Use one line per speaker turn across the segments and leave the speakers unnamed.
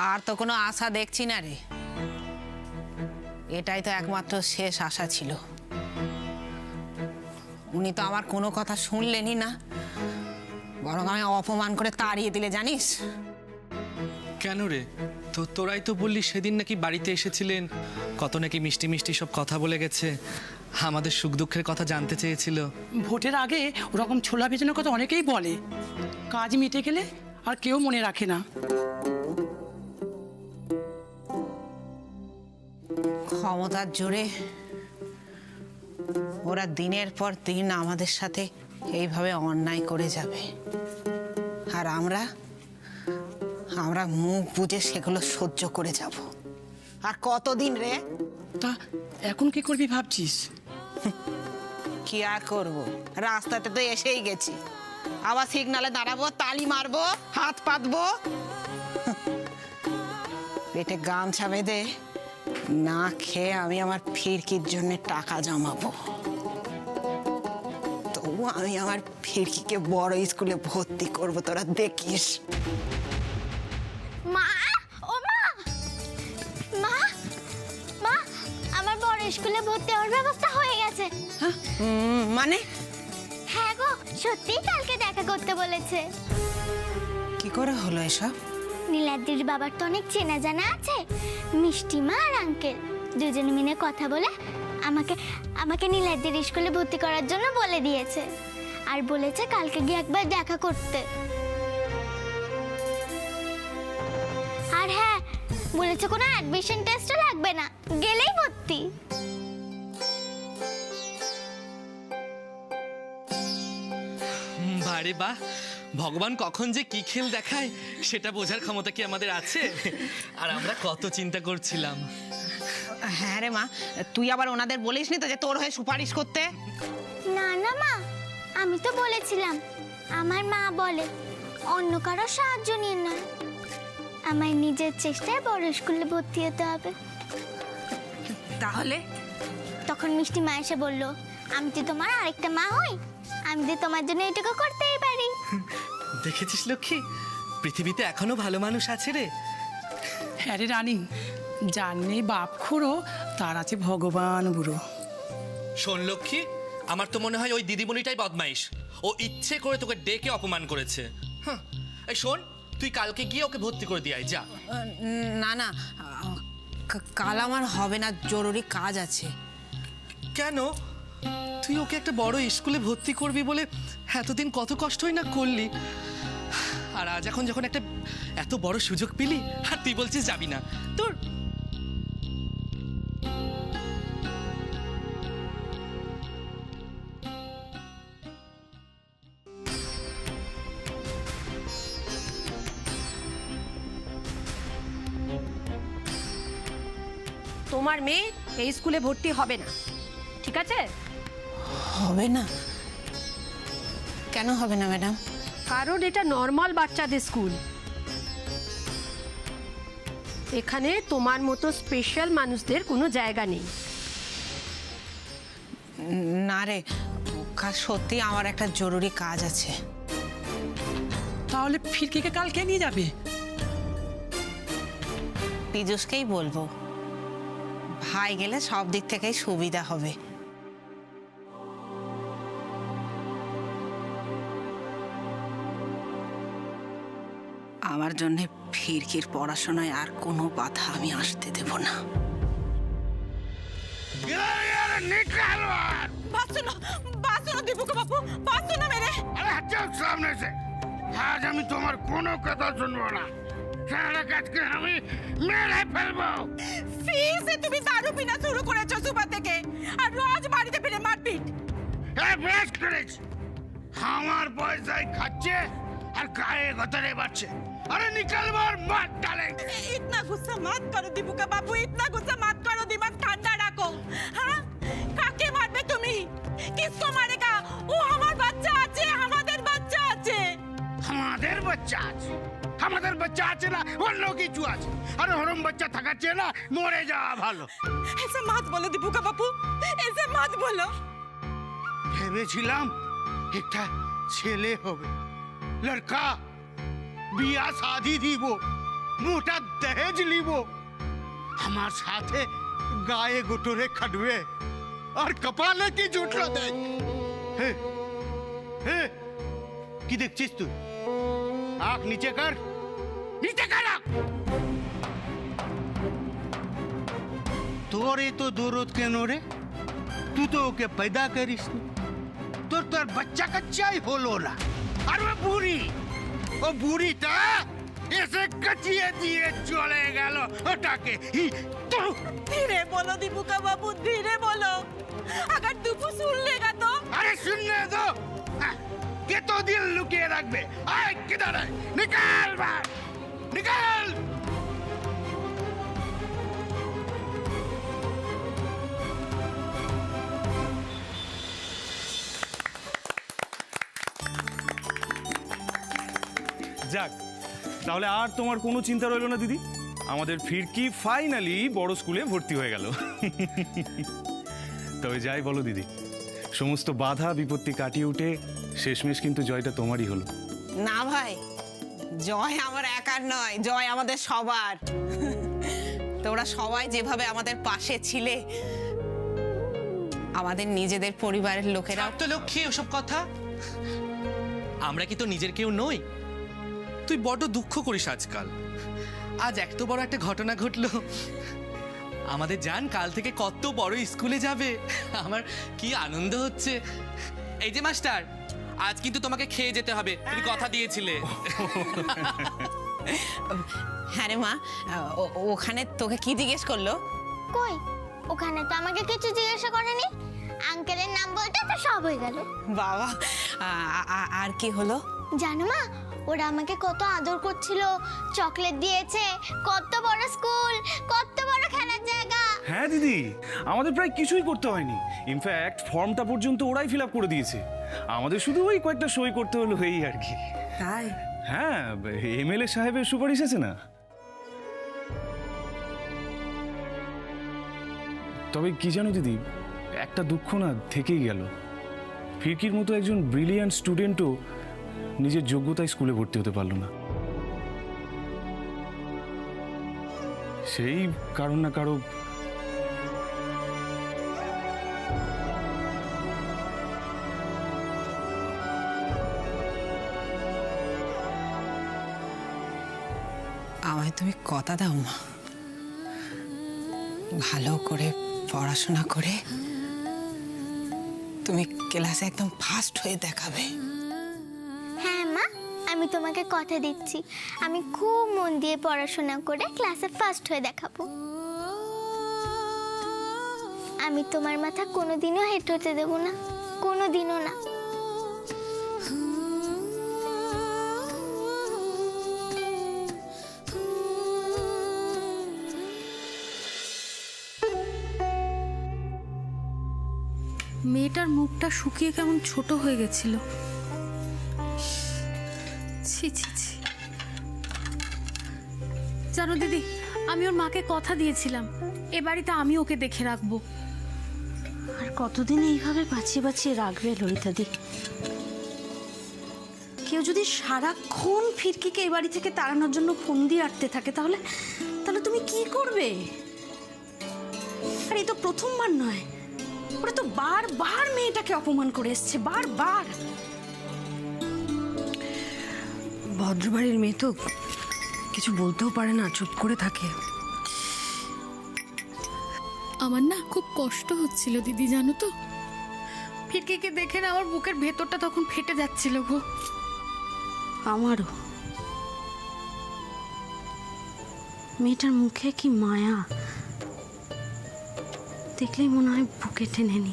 আর তো কোনো আশা দেখছি না রে। এটাই তো একমাত্র শেষ আশা ছিল। উনি তো আমার কোনো কথা শুনলেনই না, বরং আমি অপমান করে তাড়িয়ে দিলে জানিস।
কেন রে? তো তোরাই তো বললি সেদিন নাকি বাড়িতে এসেছিলেন, কত নাকি মিষ্টি মিষ্টি সব কথা বলে গেছে, আমাদের সুখ দুঃখের কথা জানতে চেয়েছিল।
ভোটের আগে ওরকম ছোলা ভেজানোর কথা অনেকেই বলে, কাজ মিটে গেলে আর কেউ মনে রাখে না।
ক্ষমতার জোরে ওরা দিনের পর দিন আমাদের সাথে এইভাবে অন্যায় করে যাবে, আর আমরা মুখ বুজে সেগুলো সহ্য করে যাব। আর কতদিন রে?
তা এখন কি করবি ভাবছিস?
কি আর করবো, রাস্তাতে তো এসেই গেছি, আবার সিগনালে দাঁড়াবো, তালি মারবো, হাত পাতবো, পেটে গামছা বেঁধে না খেয়ে আমি আমার ফিরকির জন্য টাকা জমাবো। তবু আমি আমার ফিরকিকে বড় স্কুলে ভর্তি করবো, তোরা দেখিস।
মা, ও মা, মা, মা, আমার বড় স্কুলে ভর্তি হওয়ার ব্যবস্থা হয়ে গেছে।
মানে?
হ্যাঁ গো, সত্যিই কালকে দেখা করতে বলেছে।
কি করে হলো এসব?
নীলাদ্রির বাবার তো অনেক চেনা জানা আছে, মিষ্টি মা আর আঙ্কেল দুজনে মিলে কথা বলে আমাকে নীলাদ্রির স্কুলে ভর্তি করার জন্য বলে দিয়েছে, আর বলেছে কালকে গিয়ে একবার দেখা করতে। আর হ্যাঁ, বলেছে কোনো অ্যাডমিশন টেস্টও লাগবে না, গেলেই ভর্তি।
বারে বাহ, ভগবান কখন যে কি খেল দেখায় সেটা বোঝার ক্ষমতা কি আমাদের আছে? আর আমরা কত চিন্তা করছিলাম।
হ্যাঁ রে মা, তুই আবার ওনাদের বলিসনি তো যে তোর হয়ে সুপারিশ করতে?
না না মা, আমি তো বলেছিলাম আমার মা বলে অন্য কারো সাহায্য নিয়ে নয়, আমার নিজের চেষ্টায় বড় স্কুলে ভর্তি হতে হবে।
তাহলে?
তখন মিষ্টি মা এসে বলল, আমি তো তোমার আরেকটা মা হই, আমি তো তোমার জন্য এটুকু করতেই পারি।
দেখেছিস লক্ষ্মী, পৃথিবীতে এখনো ভালো মানুষ আছে রে।
হ্যাঁ রে রানী, যার নেই বাপ খুঁড়ো তার আছে ভগবান বুড়ো।
শোন লক্ষ্মী, আমার তো মনে হয় ওই দিদিমণিটাই বদমাইশ, ও ইচ্ছে করে তোকে ডেকে অপমান করেছে। হ্যাঁ, এই শোন, তুই কালকে গিয়ে ওকে ভর্তি করে দিয়ে আয়, যা।
না না, কাল আমার হবে না, জরুরি কাজ আছে।
কেন? তুই ওকে একটা বড় স্কুলে ভর্তি করবি বলে এতদিন কত কষ্টই না করলি, আর আজ এখন যখন একটা এত বড় সুযোগ পেলি আর তুই বলছিস যাবি না? তোর
তোমার মেয়ে এই স্কুলে ভর্তি হবে না, ঠিক আছে?
হবে না? কেন হবে না ম্যাডাম?
কারণ এটা নর্মাল বাচ্চাদের স্কুল, এখানে তোমার মতো স্পেশাল মানুষদের কোনো জায়গা নেই।
না রে, সত্যি আমার একটা জরুরি কাজ আছে।
তাহলে ফিরকিকে কাল কে নিয়ে যাবে?
পীযূষকেই বলবো, ভাই গেলে সব দিক থেকেই সুবিধা হবে। আমার জন্য ফিরকির পড়াশোনায় আর কোনো বাধা আমি আসতে দেব না।
আজ আমি তোমার কোনো কথা শুনবো না, সারা কাজকে আমি মেরে ফেলবো।
তুমি দারু পিনা শুরু করেছো সুবা থেকে, আর রোজ বাড়িতে ফিরে মারপিট।
বেশ করেছি, আমার পয়সায় খাচ্ছে আর গায়ে গতরে বাড়ছে। अरे निकल मार मत डाले।
इतना गुस्सा मत करो दीपुका बाबू, इतना गुस्सा मत करो, दिमाग ठंडा रखो। हाँ, काके मारबे तुमी? किसको मारेगा? वो हमार बच्चा আছে, আমাদের বাচ্চা আছে।
আমাদের বাচ্চা আছে? আমাদের বাচ্চা আছে না অন্য কিছু আছে? আরে হরম বাচ্চা থাকাচ্ছে না মরে যাওয়া ভালো।
ऐसे मत बोलो दीपुका बाबू, ऐसे मत बोलो।
ভেবেছিলাম একটা ছেলে হবে, লড়কা, বিয়া শাদি দিব, মোটা দহেজ লিব আমার সাথে গায়ে গোটরে খাটবে আর কপালে কি জুটলো দেখ হে হে কি দেখছিস তুই আখ নিচে কর আখ। তোর তো দৌড়ত কেন রে তুই তো ওকে पैदा করিস তোর বাচ্চা কাচ্চাই হলো না আর ও বুড়িটা এসে কাচিয়ে দিয়ে চলে গেল ওটাকে
धीरे बोलो दीपुका बाबू धीरे बोलो अगर दीपू सुन लेगा तो
अरे सुनने दो ये तो दिल लुकिए रखबे आए किधर है निकाल बाहर निकाल
যাক তাহলে আর তোমার কোনো চিন্তা রইল না দিদি আমাদের ফিরকি ফাইনালি বড় স্কুলে ভর্তি হয়ে গেল তবে যাই বলো দিদি সমস্ত বাধা বিপত্তি কাটিয়ে উঠে শেষমেশ কিন্তু জয়টা তোমারই হলো
না ভাই জয় আমার একার নয় জয় আমাদের সবার তোমরা সবাই যেভাবে আমাদের পাশে ছিলে আমাদের নিজেদের পরিবারের লোকেরা
তো লক্ষ্মী ওসব কথা আমরা কি তো নিজের কেউ নই তুই বড় দুঃখ করিস আজকাল আজ এত বড় একটা ঘটনা ঘটলো আমাদের জান কাল থেকে কত বড় স্কুলে যাবে আমার কি আনন্দ হচ্ছে এই যে মাস্টার আজ কিন্তু তোমাকে খেয়ে যেতে হবে তুমি কথা দিয়েছিলে
হ্যাঁ রে মা ওখানে তোকে কি জিজ্ঞেস করলো
কই ওখানে তো আমাকে কিছু জিজ্ঞাসা করেনি আঙ্কেলের নাম বলতে তো সব হয়ে গেল
বাবা আর কি হলো
জানো মা ওরা আমাকে কত আদর করছিল চকলেট দিয়েছে কত বড় স্কুল কত বড় খেলার জায়গা
হ্যাঁ দিদি আমাদের প্রায় কিছুই করতে হয়নি ইনফ্যাক্ট ফর্মটা পর্যন্ত ওরাই ফিল আপ করে দিয়েছে আমাদের শুধু ওই কয়েকটা সই করতে হলো এই আর কি
তাই
হ্যাঁ এমএলএ সাহেবের সুপারিশ আছে না তবে কি জানো দিদি একটা দুঃখ না থেকেই গেল ফিরকির মতো একজন ব্রিলিয়ান্ট স্টুডেন্টও নিজের যোগ্যতায় স্কুলে ভর্তি হতে পারলো না সেই কারণ না কারো
আমায় তুমি কথা দাও মা ভালো করে পড়াশোনা করে তুমি ক্লাসে একদম ফার্স্ট হয়ে দেখাবে
হ্যাঁ মা আমি তোমাকে কথা দিচ্ছি আমি খুব মন দিয়ে পড়াশোনা করে ক্লাসে ফার্স্ট হয়ে দেখাবো আমি তোমার মাথা কোনোদিনও হেঁট হতে দেবো না কোনোদিনও না
মেয়েটার মুখটা শুকিয়ে কেমন ছোট হয়ে গেছিল ছি ছি ছি জানো দিদি আমি ওর মাকে কথা দিয়েছিলাম এ বাড়িতে আমি ওকে দেখে রাখবো
আর কতদিন এইভাবে বাঁচিয়ে বাঁচিয়ে রাখবে ললিতাদি কেউ যদি সারাক্ষণ ফিরকিকে এই বাড়ি থেকে তাড়ানোর জন্য ফোন দিয়ে আটতে থাকে তাহলে তাহলে তুমি কি করবে আর এই তো প্রথমবার নয় ওরা তো বারবার মেয়েটাকে অপমান করে এসছে বারবার
ভদ্রবাড়ির মেয়ে তো কিছু বলতেও পারে না চুপ করে থাকে
আমার না খুব কষ্ট হচ্ছিল দিদি জানো তো ফিরকিকে দেখে না আমার বুকের ভেতরটা তখন ফেটে যাচ্ছিল গো
আমারও মেয়েটার মুখে কি মায়া দেখলেই মনে হয় বুকে টেনে নি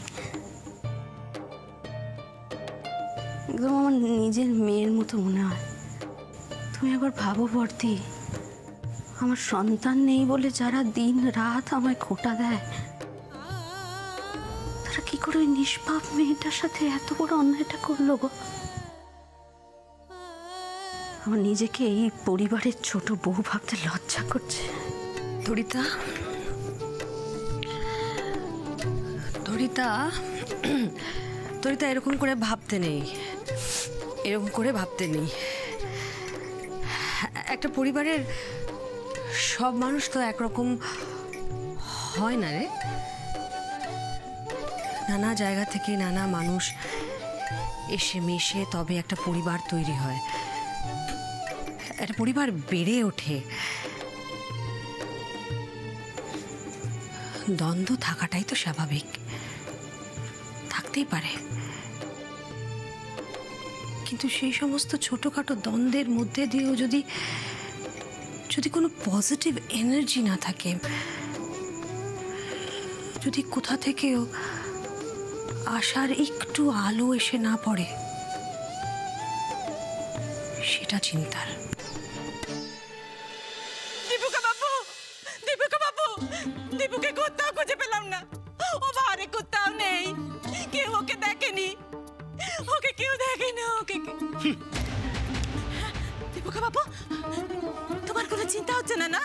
একদম আমার নিজের মেয়ের মতো মনে হয় তুমি একবার ভাবো বর্দি আমার সন্তান নেই বলে যারা দিন রাত আমায় খোঁটা দেয় তারা কি করে ওই নিষ্পাপ মেয়েটার সাথে এত বড় অন্যায়টা করলো গো আমার নিজেকে এই পরিবারের ছোট বউ ভাবতে লজ্জা করছে
ধরিতা ধরিতা ধরিতা এরকম করে ভাবতে নেই এরকম করে ভাবতে নেই একটা পরিবারের সব মানুষ তো একরকম হয় না রে। নানা জায়গা থেকে নানা মানুষ এসে মিশে তবে একটা পরিবার তৈরি হয়, একটা পরিবার বেড়ে ওঠে। দ্বন্দ্ব থাকাটাই তো স্বাভাবিক, থাকতেই পারে, কিন্তু সেই সমস্ত ছোটখাটো দ্বন্দ্বের মধ্যে দিয়েও যদি যদি কোনো পজিটিভ এনার্জি না থাকে, যদি কোথা থেকেও আশার একটু আলো এসে না পড়ে, সেটা চিন্তার।
দীপুকা বাবু, দীপুকা বাবু, দীপুকে কোথাও খুঁজে পেলাম না। ও বাড়ি কোথাও নেই, কেউ ওকে দেখেনি, ওকে কেউ দেখেনি, ওকে দীপুকা বাবু, তোমার কোনো চিন্তা হচ্ছে না? না,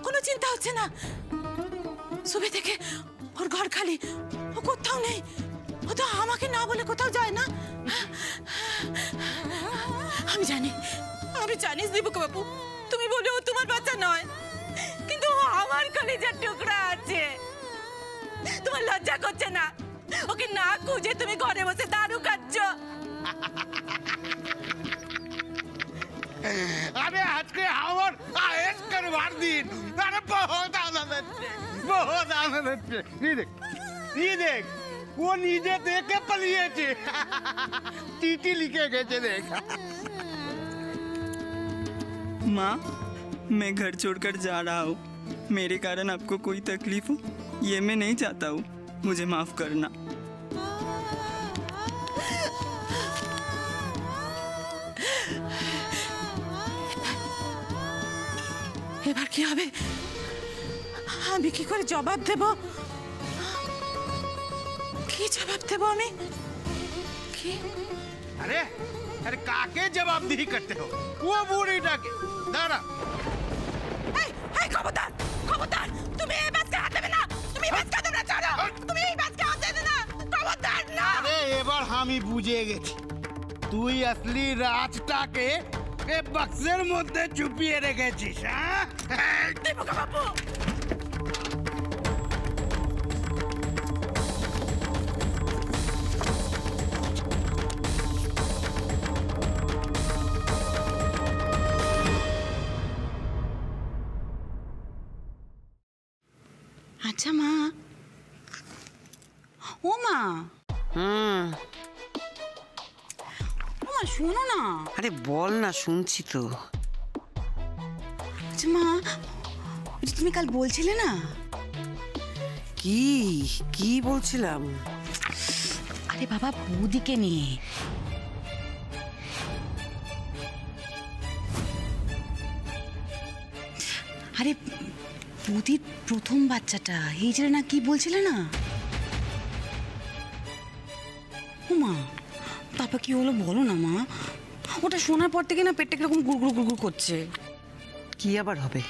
কোনো চিন্তা হচ্ছে না? সুবে থেকে ওর ঘর খালি, ও কোথাও নেই। ও তো আমাকে না বলে কোথাও যায় না। আমি জানি দীপুকা বাবু, তুমি বলে ও তোমার বাচ্চা নয়, কিন্তু ও আমার কলিজার টুকরা আছে। তোমার লজ্জা করছে না? ওকে না খুঁজে তুমি ঘরে বসে দারু খাচ্ছ।
अरे आज के और आयस करवार दिन, अरे बहुत आनंद है, बहुत आनंद है। ये देख वो नीचे देख के पलिए थे, टीटी लिखे गए थे, देख।
माँ, मैं घर छोड़कर जा रहा हूँ। मेरे कारण आपको कोई तकलीफ हो ये मैं नहीं चाहता हूँ, मुझे माफ करना।
এবার কি হবে? আমি কি করে জবাব দেব? কি জবাব দেব আমি? কি?
अरे अरे काके जवाबदेही करते हो? वो बूढ़ी डाके दादा।
এই খবরদার, খবরদার, তুমি এই বাসকে হাত দেবে না, তুমি বাস কাঁদো না, ছাড়ো, তুমি এই বাসকে হাত দেবে না, খবরদার না।
अरे এবার আমি বুঝে গেছি, তুই আসলি রাজটাকে এ বক্সের মধ্যে চুপিয়ে রেখেছিস। হ্যাঁ
দীপুকা বাবু,
আচ্ছা মা, ও মা, ও মা শোনো না।
আরে বল না, শুনছি তো।
আচ্ছা মা, ওই যে তুমি কাল বলছিলে না,
কি কি বলছিলাম?
আরে বাবা বৌদিকে নিয়ে। আরে বৌদির প্রথম বাচ্চাটা এই যে না, কি বলছিলে না? ও মা, তারপর কি হলো বলো না মা? ওটা শোনার পর থেকে না পেটটা কিরকম গুড়গুড় গুড়গুড় করছে।
কি আবার হবে?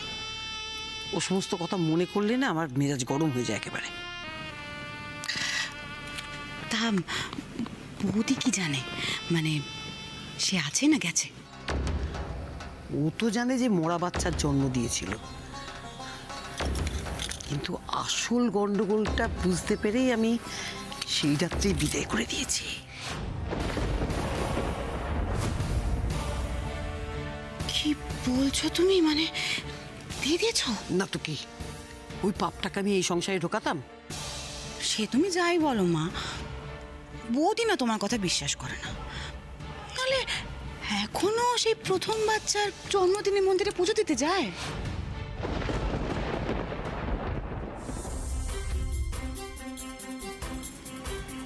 ও সমস্ত কথা মনে করলে না আমার মেজাজ গরম হয়ে যায় একেবারে।
তা বৌদি কি জানে, মানে সে আছে না গেছে?
ও তো জানে যে মরা বাচ্চার জন্ম দিয়েছিল, কিন্তু আসল গন্ডগোলটা বুঝতে পেরেই আমি সেই রাত্রেই বিদায় করে দিয়েছি।
কি বলছো তুমি? মানে দিয়ে দিয়েছো?
না তো কি, ওই পাপটাকে আমি এই সংসারে ঢোকাতাম?
সে তুমি যাই বলো মা, বৌদি না তোমার কথা বিশ্বাস করে না। তাহলে এখনো সেই প্রথম বাচ্চার জন্মদিনে মন্দিরে পুজো দিতে যায়?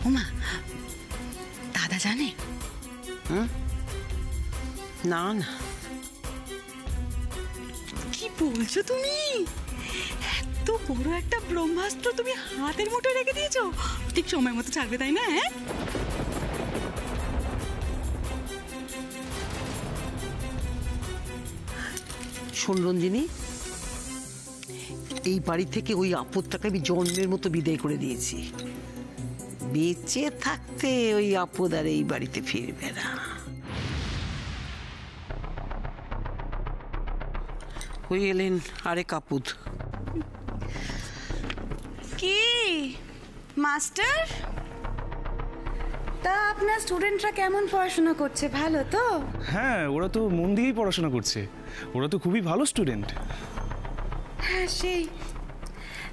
ওমা, দাদা জানে?
না না।
কি বলছো তুমি? এত বড় একটা ব্রহ্মাস্ত্র তুমি হাতের মুঠোয় রেখে দিয়েছো, ঠিক সময় মতো ছাড়বে তাই না? হ্যাঁ,
শোন রঞ্জিনী, এই বাড়ি থেকে ওই আপদটাকে আমি জন্মের মতো বিদায় করে দিয়েছি। বেঁচে থাকতে ওই আপদ আর এই বাড়িতে ফিরবে না। ওই এলেন আরেক আপুদ।
কি মাস্টার, তা আপনার স্টুডেন্টরা কেমন পড়াশোনা করছে? ভালো তো?
হ্যাঁ, ওরা তো মন দিয়েই পড়াশোনা করছে, ওরা তো খুবই ভালো স্টুডেন্ট।
হ্যাঁ সেই,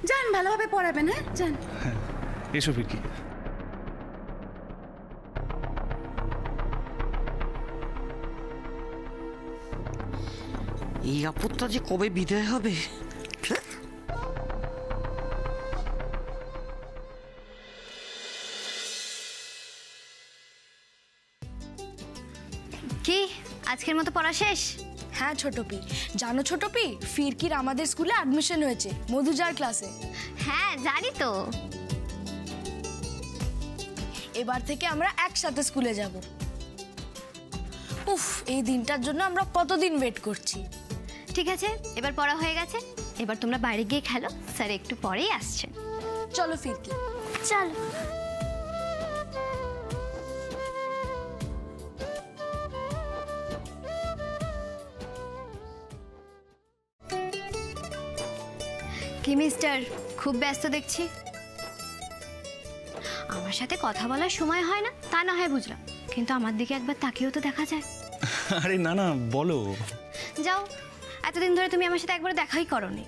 যান ভালোভাবে পড়াবেন। হ্যাঁ যান।
হ্যাঁ, এসো ফিরকি।
এই আপুদটা যে কবে বিদায় হবে।
কি আজকের মতো পড়া শেষ?
হ্যাঁ ছোটপি, জানো ছোটপি, ফিরকির আমাদের স্কুলে অ্যাডমিশন হয়েছে মধুজার ক্লাসে।
হ্যাঁ জানি তো।
এবার থেকে আমরা একসাথে স্কুলে যাব। উফ, এই দিনটার জন্য আমরা কতদিন ওয়েট করছি।
ঠিক আছে, এবার পড়া হয়ে গেছে, এবার তোমরা বাইরে গিয়ে খেলো, স্যার একটু পরেই আসছেন।
চলো ফিরকি,
চলো। কি মিস্টার, খুব ব্যস্ত দেখছি। আমার সাথে কথা বলার সময় হয় না তা না হয় বুঝলাম, কিন্তু আমার দিকে একবার তাকিয়েও তো দেখা যায়।
আরে না না, বলো।
যাও, এতদিন ধরে তুমি আমার সাথে একবার দেখাই করোনি।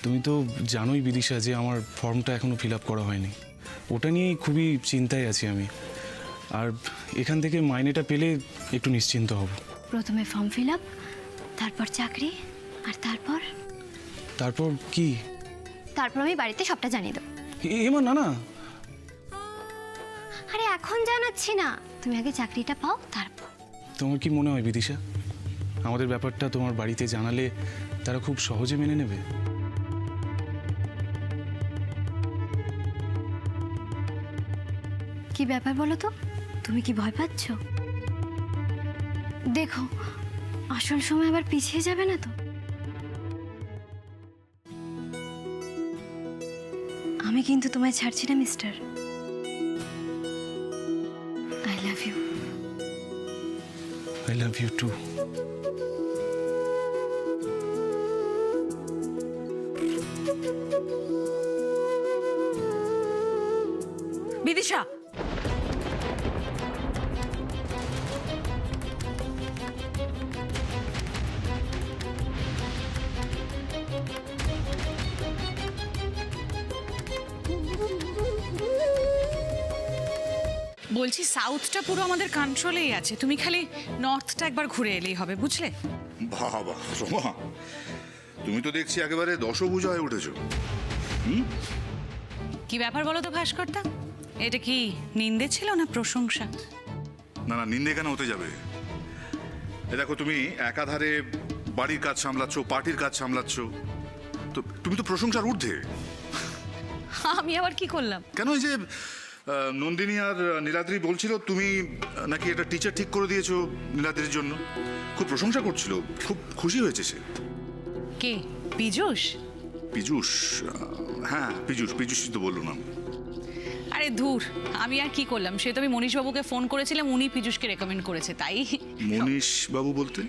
তুমি তো জানোই বিদিশা যে আমার ফর্মটা এখনো ফিল আপ করা হয়নি, ওটা নিয়েই খুবই চিন্তায় আছি আমি। আর এখান থেকে মাইনেটা পেলে একটু নিশ্চিন্ত হব।
প্রথমে ফর্ম ফিল আপ, তারপর চাকরি, আর তারপর
কি?
তারপর আমি বাড়িতে সবটা জানিয়ে দেবো।
এমা না না,
আরে এখন জানাচ্ছি না, তুমি আগে চাকরিটা পাও তারপর।
তোমার কি মনে হয় বিদিশা, আমাদের ব্যাপারটা তোমার বাড়িতে জানালে তারা খুব সহজে মেনে নেবে?
কি ব্যাপার বলো তো, তুমি কি ভয় পাচ্ছ? দেখো, আসল সময় আবার পিছিয়ে যাবে না তো? আমি কিন্তু তোমায় ছাড়ছি না mister. I love you.
I love you too.
Bidisha,
বলছি সাউথটা পুরো আমাদের কন্ট্রোলেই আছে, তুমি খালি নর্থটা একবার ঘুরে এলেই হবে, বুঝলে?
বাবা রোমা, তুমি তো দেখছি একেবারে দশভুজা হয়ে উঠেছো।
কি ব্যাপার বলো তো ভাস্করদা, এটা কি নিন্দে ছিল না প্রশংসা?
না না, নিন্দে কেন হতে যাবে? এ দেখো, তুমি একাধারে বাড়ির কাজ সামলাচ্ছ, পার্টির কাজ সামলাচ্ছ, তো তুমি তো প্রশংসার ঊর্ধ্বে।
আমি আবার কি করলাম?
কেন, এই যে নন্দিনী আর নীলাদ্রি বলছিল তুমি নাকি একটা টিচার ঠিক করে দিয়েছো নীলাদ্রির জন্য, খুব প্রশংসা করছিল, খুব খুশি হয়েছে সে।
কে? পীযূষ?
পীযূষ? হ্যাঁ পীযূষই তো বললো না।
আরে ধুর, আমি আর কি করলাম, সে তো আমি মনীশবাবুকে ফোন করেছিলাম, উনি পীযূষকে রেকমেন্ড করেছে, তাই।
মনীশবাবু বলতে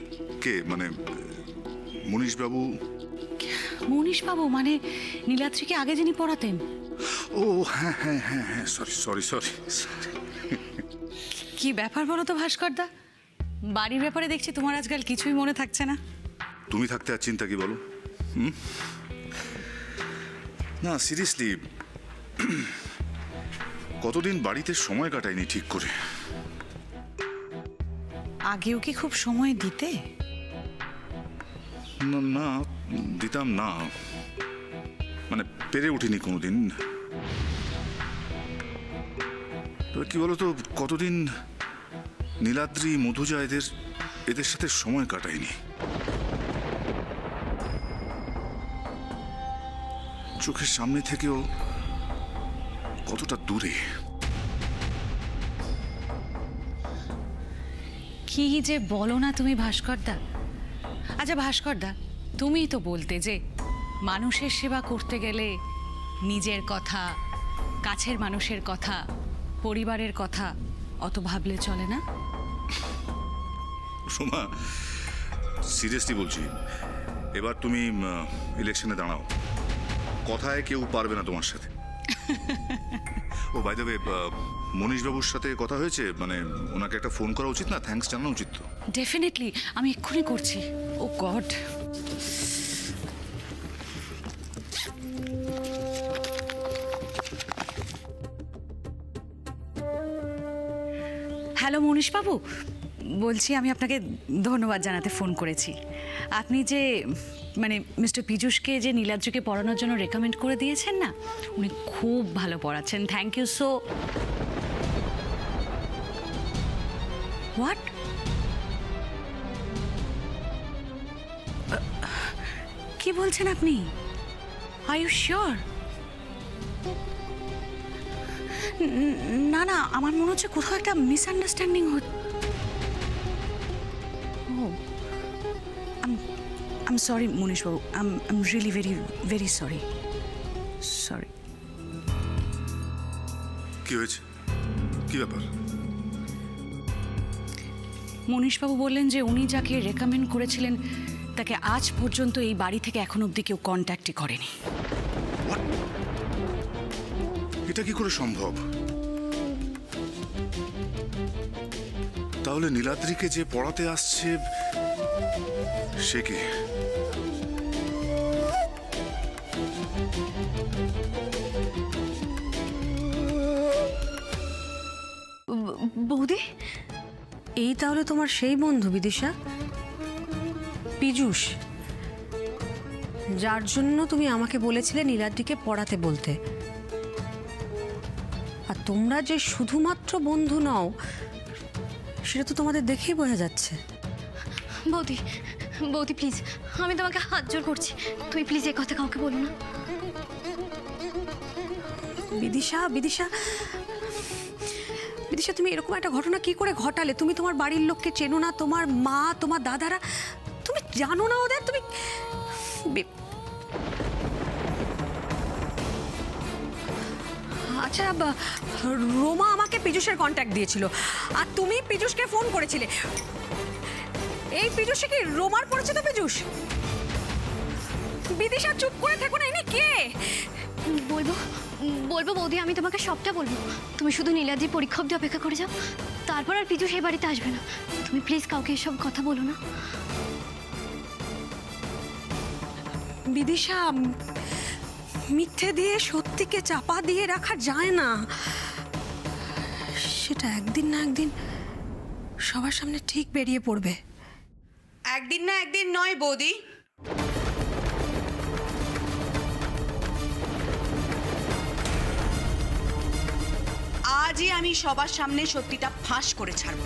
কে? মানে মনীশবাবু?
মনীশবাবু মানে নীলাদ্রিকে আগে যিনি পড়াতেন।
ও হ্যাঁ হ্যাঁ হ্যাঁ হ্যাঁ, সরি।
কি ব্যাপার বলো তো ভাস্করদা, বাড়ির ব্যাপারে দেখছি তোমার আজকাল কিছুই মনে থাকছে না।
তুমি থাকতে আর চিন্তা কি বলো? না সিরিয়াসলি, কতদিন বাড়িতে সময় কাটাইনি ঠিক করে।
আগেও কি খুব সময় দিতে?
না দিতাম না, মানে পেরে উঠিনি কোনোদিন। তবে কি বলতো, কতদিন নীলাদ্রি, মধুজা এদের সাথে সময় কাটাইনি। চোখের সামনে থেকেও কতটা দূরে।
কি যে বলো না তুমি ভাস্করদা। আচ্ছা ভাস্করদা, তুমিই তো বলতে যে মানুষের সেবা করতে গেলে নিজের কথা, কাছের মানুষের কথা, পরিবারের কথা অত ভাবলে চলে না।
সোমা, সিরিয়াসলি বলছি, এবার তুমি ইলেকশনে দাঁড়াও, কথায় কেউ পারবে না তোমার সাথে। ও বাই দ্য ওয়ে, মনীশবাবুর সাথে কথা হয়েছে? মানে ওনাকে একটা ফোন করা উচিত না? থ্যাঙ্কস জানানো উচিত তো।
ডেফিনেটলি, আমি এক্ষুনি করছি। ও গড। হ্যালো মনীশবাবু, বলছি আমি আপনাকে ধন্যবাদ জানাতে ফোন করেছি। আপনি যে মানে মিস্টার পীযূষকে যে নীলাদ্রিকে পড়ানোর জন্য রেকমেন্ড করে দিয়েছেন না, উনি খুব ভালো পড়াচ্ছেন। Thank you so. হোয়াট? কি বলছেন আপনি? Are you sure? না না, আমার মনে হচ্ছে কোথাও একটা মিসআন্ডারস্ট্যান্ডিং হচ্ছে। ও, I'm sorry, Monish Babu. I'm really very sorry. Sorry.
কি হয়েছে? কি ব্যাপার?
মনীশ বাবু বললেন যে উনি যাকে রেকমেন্ড করেছিলেন তাকে আজ পর্যন্ত এই বাড়ি থেকে এখন অবধি কেউ কন্ট্যাক্টই করেনি।
এটা কি করে সম্ভব? তাহলে নীলাদ্রিকে যে পড়াতে আসছে সে কে?
বৌদি, এই তাহলে তোমার সেই বন্ধু বিদিশা, পীযূষ, যার জন্য তুমি আমাকে বলেছিলে নীলাদ্রিকে পড়াতে বলতে। আর তোমরা যে শুধুমাত্র বন্ধু নও সেটা তো তোমাদের দেখেই বোঝা যাচ্ছে।
বৌদি, বৌদি প্লিজ, আমি তোমাকে হাত জোর করছি, তুমি প্লিজ এই কথা কাউকে বলো না।
বিদিশা, বিদিশা, বিদিশা, তুমি এরকম একটা ঘটনা কি করে ঘটালে? তুমি তোমার বাড়ির লোককে চেনো না, তোমার মা, তোমার দাদারা, তুমি জানো না ওদের? তুমি আচ্ছা, রোমা আমাকে পীযূষের কন্ট্যাক্ট দিয়েছিল আর তুমি পীযূষকে ফোন করেছিলে। এই পীযূষে কি রোমার পড়েছে তো? পীযূষ, বিদিশা চুপ করে থেকো না, ইনি কে?
বলবো বলবো বৌদি, আমি তোমাকে সবটা বলবো। তুমি শুধু নীলাদ্রির পরীক্ষা অবধি অপেক্ষা করে যাও, তারপর আর পীযূষ এই বাড়িতে আসবে না। তুমি প্লিজ কাউকে এসব কথা বলো না।
বিদিশা, মিথ্যে দিয়ে সত্যিকে চাপা দিয়ে রাখা যায় না, সেটা একদিন না একদিন সবার সামনে ঠিক বেরিয়ে পড়বে।
একদিন না একদিন নয় বৌদি, আজই আমি সবার সামনে সত্যিটা ফাঁস করে ছাড়ব।